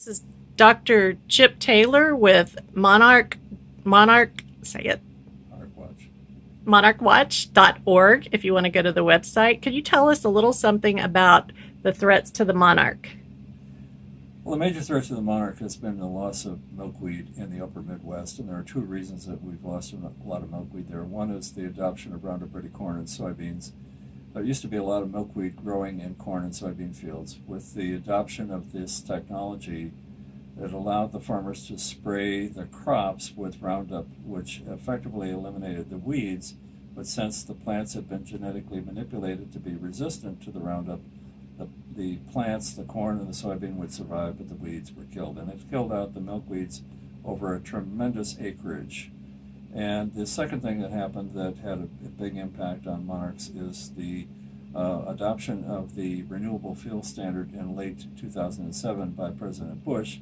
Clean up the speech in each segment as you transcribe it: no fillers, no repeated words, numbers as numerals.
This is Dr. Chip Taylor with say it, Monarch Watch. monarchwatch.org if you want to go to the website. Could you tell us a little something about the threats to the monarch? Well, the major threat to the monarch has been the loss of milkweed in the upper Midwest, and there are two reasons that we've lost a lot of milkweed there. One is the adoption of Roundup Ready corn and soybeans. There used to be a lot of milkweed growing in corn and soybean fields. With the adoption of this technology, it allowed the farmers to spray the crops with Roundup, which effectively eliminated the weeds. But since the plants had been genetically manipulated to be resistant to the Roundup, the plants, the corn and the soybean would survive, but the weeds were killed. And it killed out the milkweeds over a tremendous acreage. And the second thing that happened that had a big impact on monarchs is the adoption of the renewable fuel standard in late 2007 by President Bush.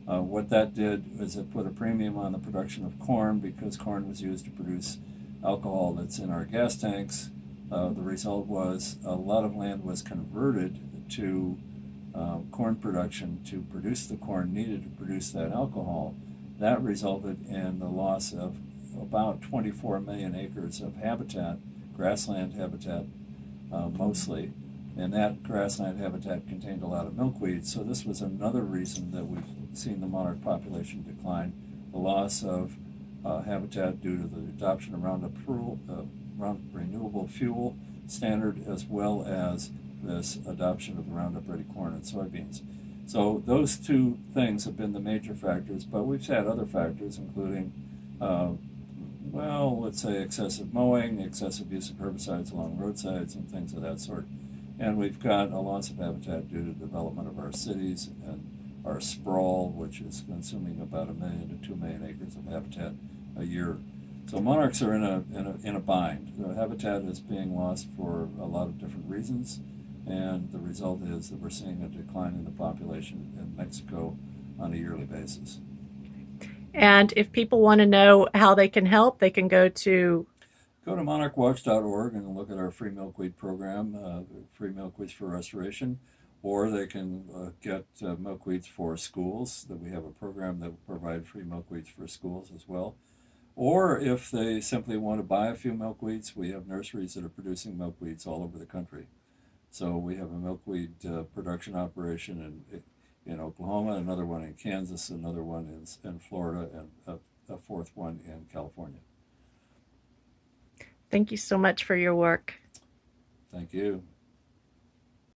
What that did is it put a premium on the production of corn because corn was used to produce alcohol that's in our gas tanks. The result was a lot of land was converted to corn production to produce the corn needed to produce that alcohol. That resulted in the loss of about 24 million acres of habitat, grassland habitat mostly, and that grassland habitat contained a lot of milkweed. So this was another reason that we've seen the monarch population decline, the loss of habitat due to the adoption of Roundup renewable fuel standard, as well as this adoption of the Roundup Ready corn and soybeans. So those two things have been the major factors, but we've had other factors, including, let's say excessive mowing, excessive use of herbicides along roadsides, and things of that sort. And we've got a loss of habitat due to the development of our cities and our sprawl, which is consuming about 1 million to 2 million acres of habitat a year. So monarchs are in a bind. The habitat is being lost for a lot of different reasons, and the result is that we're seeing a decline in the population in Mexico on a yearly basis. And if people want to know how they can help, they can go to monarchwatch.org and look at our free milkweed program, free milkweeds for restoration, or they can get milkweeds for schools. That we have a program that will provide free milkweeds for schools as well. Or if they simply want to buy a few milkweeds, we have nurseries that are producing milkweeds all over the country. So we have a milkweed production operation in Oklahoma, another one in Kansas, another one in Florida, and a fourth one in California. Thank you so much for your work. Thank you.